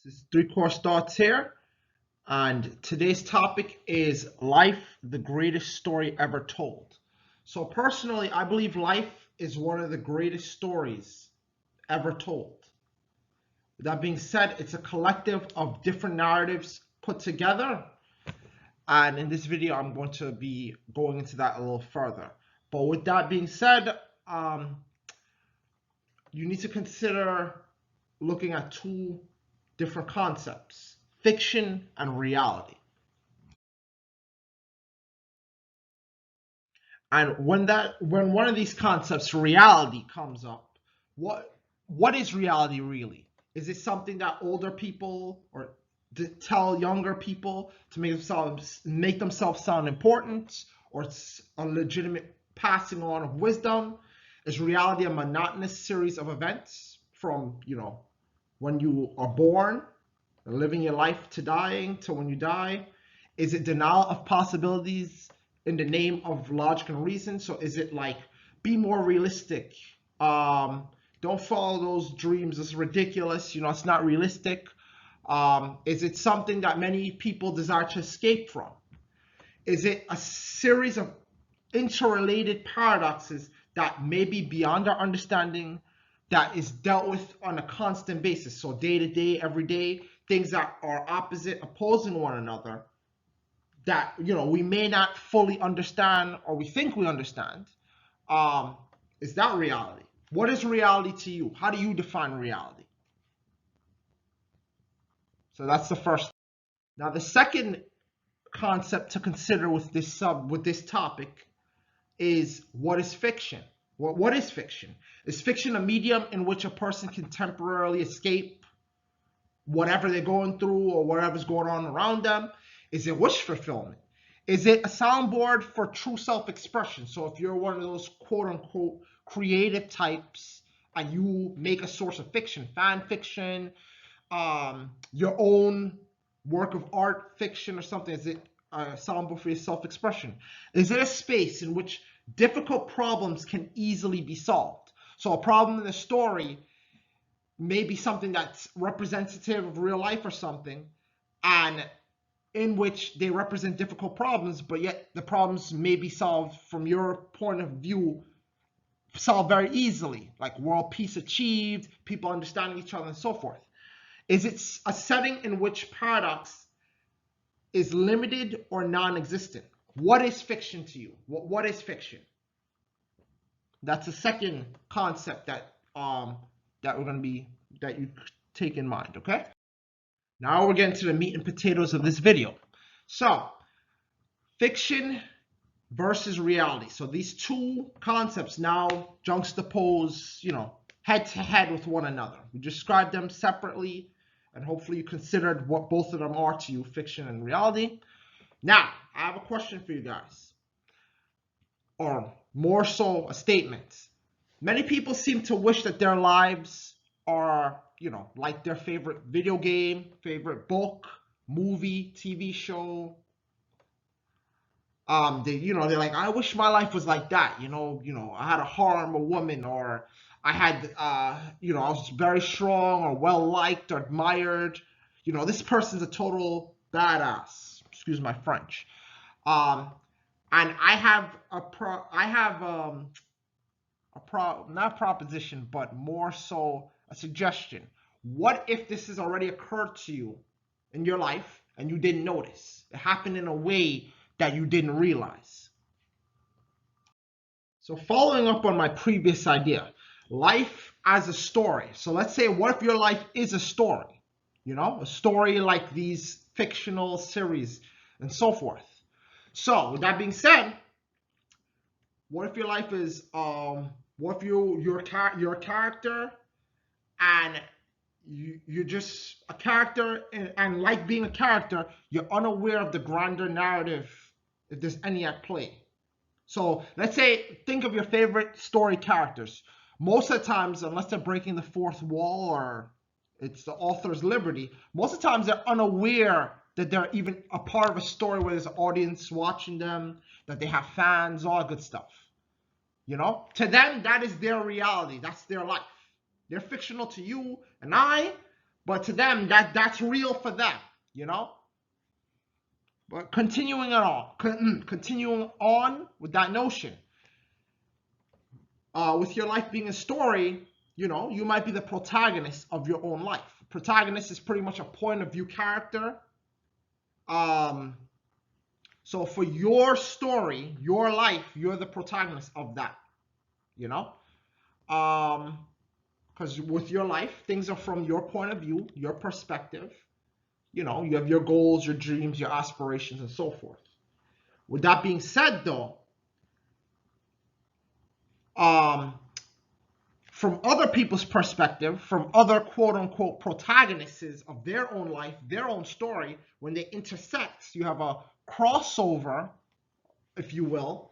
This is 3coursethoughts here, and today's topic is life, the greatest story ever told. So personally, I believe life is one of the greatest stories ever told. With that being said, it's a collective of different narratives put together, and in this video, I'm going to be going into that a little further. But with that being said, you need to consider looking at two different concepts: fiction and reality. And when one of these concepts, reality, comes up, what is reality really? Is it something that older people or tell younger people to make themselves sound important, or it's a legitimate passing on of wisdom? Is reality a monotonous series of events from when you are born, living your life to dying, to when you die? Is it denial of possibilities in the name of logic and reason? So is it like, be more realistic? Don't follow those dreams. It's ridiculous. It's not realistic. Is it something that many people desire to escape from? Is it a series of interrelated paradoxes that may be beyond our understanding, that is dealt with on a constant basis? So day to day, every day, things that are opposite, opposing one another, that we may not fully understand, or we think we understand. Is that reality? What is reality to you? How do you define reality? So that's the first. Now the second concept to consider with this topic is, what is fiction? What is fiction? Is fiction a medium in which a person can temporarily escape whatever they're going through or whatever's going on around them? Is it wish fulfillment? Is it a soundboard for true self-expression? So if you're one of those quote-unquote creative types and you make a source of fiction, fan fiction, your own work of art fiction or something, is it a soundboard for your self-expression? Is it a space in which difficult problems can easily be solved? So a problem in the story may be something that's representative of real life or something, and in which they represent difficult problems, but yet the problems may be solved from your point of view, solved very easily, like world peace achieved, people understanding each other, and so forth. Is it a setting in which paradox is limited or non-existent? What is fiction to you? What is fiction? That's the second concept that you take in mind. Okay. Now we're getting to the meat and potatoes of this video. So, fiction versus reality. So these two concepts now juxtapose, head to head with one another. We described them separately, and hopefully you considered what both of them are to you, fiction and reality. Now, I have a question for you guys, or more so a statement. Many people seem to wish that their lives are, like their favorite video game, favorite book, movie, TV show. They're like, I wish my life was like that. I had to harm a woman, or I had, I was very strong, or well liked, or admired. This person's a total badass. Excuse my French. And I have not a proposition, but more so a suggestion. What if this has already occurred to you in your life and you didn't notice? It happened in a way that you didn't realize. So following up on my previous idea, life as a story. So let's say, what if your life is a story? A story like these fictional series and so forth. So with that being said, what if your life is what if you're a character, and you're just a character, and like being a character, you're unaware of the grander narrative, if there's any at play. So let's say, think of your favorite story characters. Most of the times, unless they're breaking the fourth wall or it's the author's liberty, most of the times they're unaware that they're even a part of a story where there's an audience watching them, that they have fans, all good stuff. To them, that is their reality. That's their life. They're fictional to you and I, but to them that's real for them, you know. But continuing on with that notion, with your life being a story, you know, you might be the protagonist of your own life. Protagonist is pretty much a point of view character. So for your story, your life, you're the protagonist of that, you know. Because with your life, things are from your point of view, your perspective. You know, you have your goals, your dreams, your aspirations, and so forth. With that being said, though, from other people's perspective, from other quote-unquote protagonists of their own life, their own story, when they intersect, you have a crossover, if you will.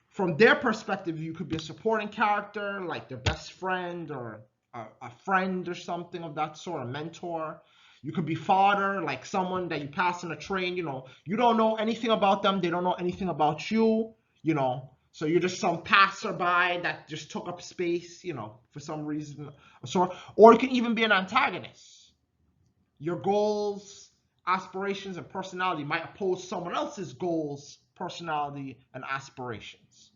From their perspective, you could be a supporting character, like their best friend or a friend or something of that sort, a mentor. You could be fodder, like someone that you pass on a train, you know, you don't know anything about them, they don't know anything about you, you know, so you're just some passerby that just took up space, you know, for some reason. Or you can even be an antagonist. Your goals, aspirations, and personality might oppose someone else's goals, personality, and aspirations.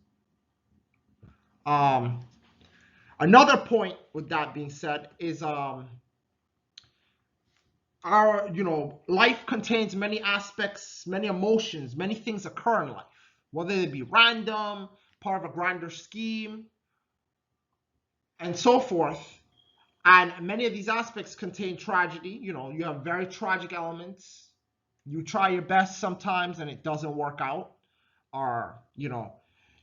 Another point with that being said is our, you know, life contains many aspects, many emotions, many things occur in life, whether they be random, part of a grander scheme, and so forth. And many of these aspects contain tragedy. You know, you have very tragic elements. You try your best sometimes and it doesn't work out, or, you know,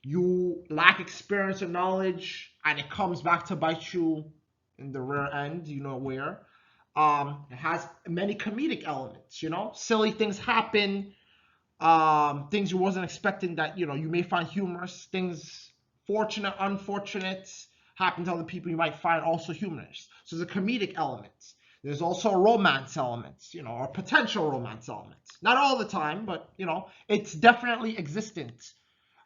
you lack experience or knowledge and it comes back to bite you in the rear end, you know where. It has many comedic elements, you know, silly things happen, things you wasn't expecting that, you know, you may find humorous, things fortunate, unfortunate, happen to other people you might find also humorous. So there's a comedic element. There's also a romance element, you know, or potential romance elements. Not all the time, but, you know, it's definitely existent.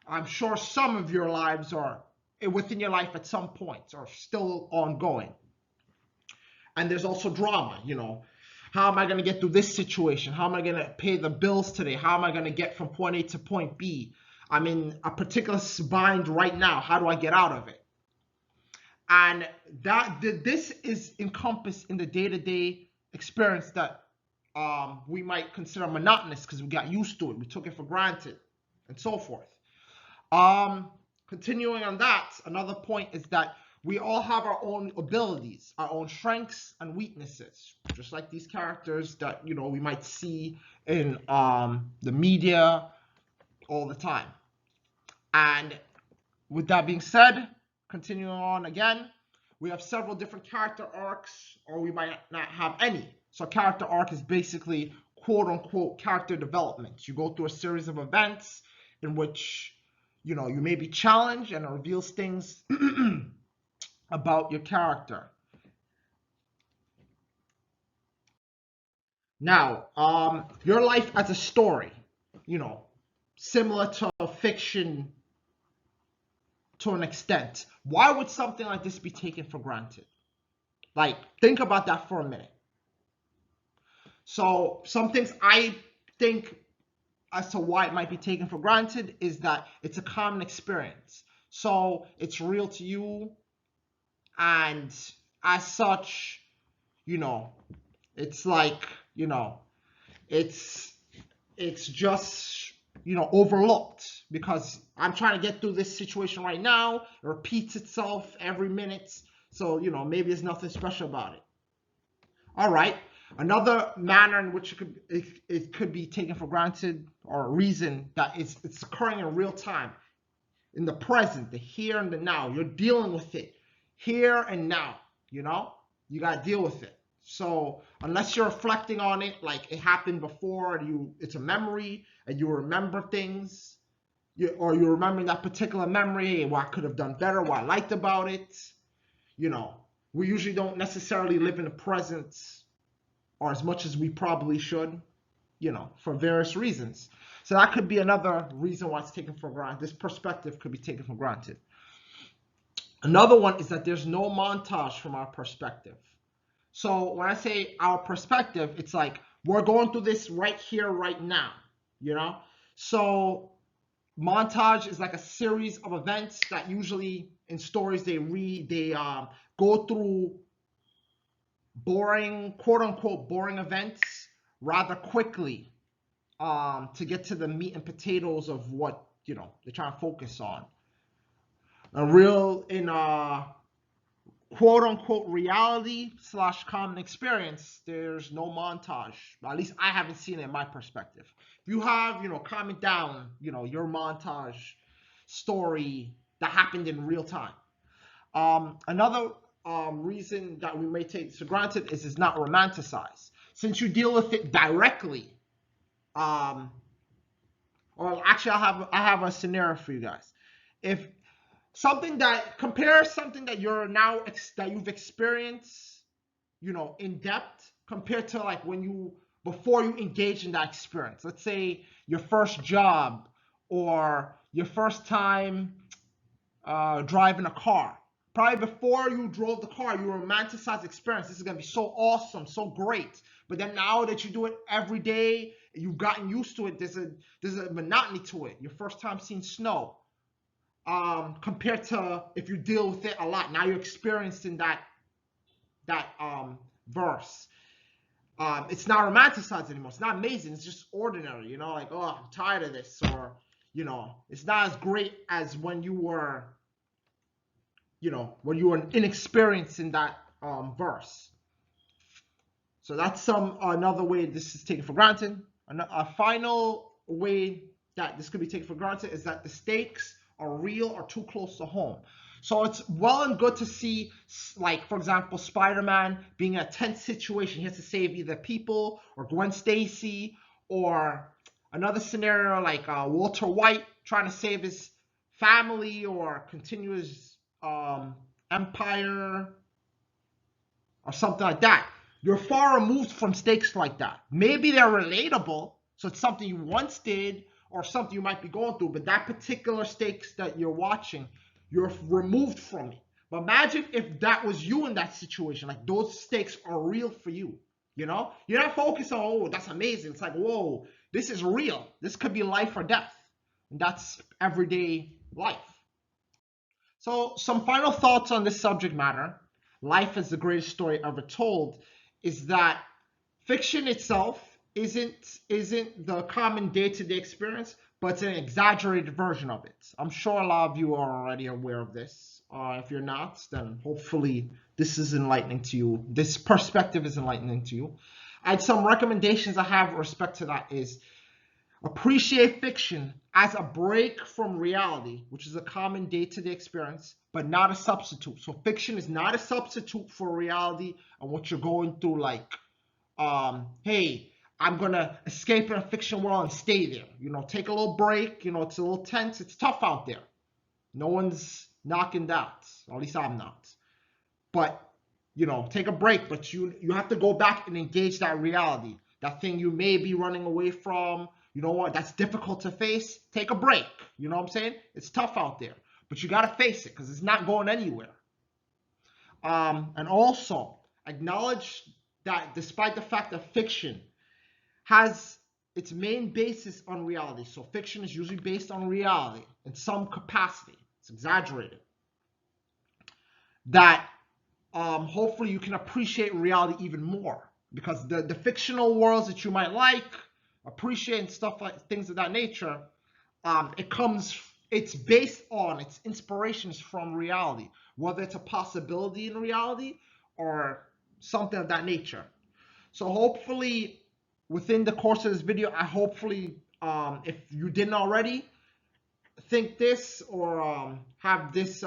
I'm sure some of your lives are within your life at some point or still ongoing. And there's also drama, you know. How am I going to get through this situation? How am I going to pay the bills today? How am I going to get from point A to point B? I'm in a particular bind right now. How do I get out of it? And this is encompassed in the day-to-day experience that we might consider monotonous because we got used to it. We took it for granted and so forth. Continuing on that, another point is that we all have our own abilities, our own strengths and weaknesses, just like these characters that, you know, we might see in the media all the time. And with that being said, continuing on again, we have several different character arcs, or we might not have any. So character arc is basically quote-unquote character development. You go through a series of events in which, you know, you may be challenged and it reveals things about your character. Now, your life as a story, you know, similar to fiction to an extent. Why would something like this be taken for granted? Like, think about that for a minute. So, some things I think as to why it might be taken for granted is that it's a common experience. So, it's real to you. And as such, you know, it's like, you know, it's just, you know, overlooked because I'm trying to get through this situation right now. It repeats itself every minute. So, you know, maybe there's nothing special about it. All right. Another manner in which it could be taken for granted, or a reason that it's occurring in real time, in the present, the here and the now. You're dealing with it here and now, you know? You got to deal with it. So unless you're reflecting on it like it happened before, and it's a memory and you remember things, or you're remembering that particular memory and what I could have done better, what I liked about it, you know, we usually don't necessarily live in the present or as much as we probably should, you know, for various reasons. So that could be another reason why it's taken for granted. This perspective could be taken for granted. Another one is that there's no montage from our perspective. So when I say our perspective, it's like we're going through this right here, right now, you know? So montage is like a series of events that usually in stories they go through boring, quote unquote, boring events rather quickly to get to the meat and potatoes of what, you know, they're trying to focus on. A real, in quote unquote reality / common experience, there's no montage. At least I haven't seen it in my perspective. If you have, you know, comment down, you know, your montage story that happened in real time. Another reason that we may take this for granted is it's not romanticized. Since you deal with it directly, or actually I have a scenario for you guys. If compare something that you're now that you've experienced, you know, in depth compared to like before you engage in that experience. Let's say your first job or your first time driving a car. Probably before you drove the car, you romanticized the experience. This is gonna be so awesome, so great. But then now that you do it every day, you've gotten used to it. There's a monotony to it. Your first time seeing snow, compared to if you deal with it a lot. Now you're experiencing that verse. It's not romanticized anymore. It's not amazing. It's just ordinary. You know, like, oh, I'm tired of this, or you know, it's not as great as when you were, you know, when you were inexperienced in that verse. So that's another way this is taken for granted. A final way that this could be taken for granted is that the stakes are real or too close to home. So it's well and good to see, like, for example, Spider-Man being in a tense situation. He has to save either people or Gwen Stacy, or another scenario like Walter White trying to save his family or continue his empire or something like that. You're far removed from stakes like that. Maybe they're relatable, so it's something you once did or something you might be going through, but that particular stakes that you're watching, you're removed from it. But imagine if that was you in that situation. Like, those stakes are real for you, you know? You're not focused on, oh, that's amazing. It's like, whoa, this is real. This could be life or death. And that's everyday life. So some final thoughts on this subject matter, life is the greatest story ever told, is that fiction itself isn't the common day-to-day experience, but it's an exaggerated version of it. I'm sure a lot of you are already aware of this. If you're not, then hopefully this is enlightening to you. This perspective is enlightening to you. And some recommendations I have with respect to that is appreciate fiction as a break from reality, which is a common day-to-day experience, but not a substitute. So fiction is not a substitute for reality and what you're going through. Like, hey, I'm gonna escape in a fiction world and stay there. You know, take a little break. You know, it's a little tense. It's tough out there. No one's knocking that. Or at least I'm not. But you know, take a break. But you have to go back and engage that reality. That thing you may be running away from. You know what? That's difficult to face. Take a break. You know what I'm saying? It's tough out there, but you got to face it because it's not going anywhere. And also acknowledge that despite the fact that fiction has its main basis on reality, so fiction is usually based on reality in some capacity. It's exaggerated. That hopefully you can appreciate reality even more, because the fictional worlds that you might like, appreciate and stuff like things of that nature, it's based on, its inspirations from reality, whether it's a possibility in reality or something of that nature. So hopefully within the course of this video, if you didn't already think this or have this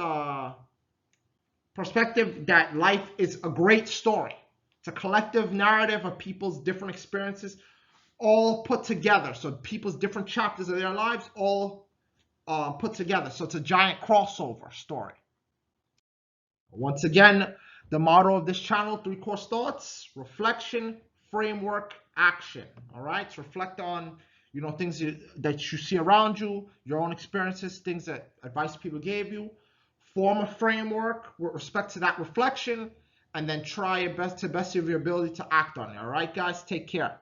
perspective, that life is a great story. It's a collective narrative of people's different experiences all put together. So people's different chapters of their lives all put together. So it's a giant crossover story. Once again, the motto of this channel, 3 Course Thoughts: reflection, framework, action. All right, so reflect on, you know, things that you see around you, your own experiences, things that advice people gave you. Form a framework with respect to that reflection, and then try your best to best of your ability to act on it. All right, guys, take care.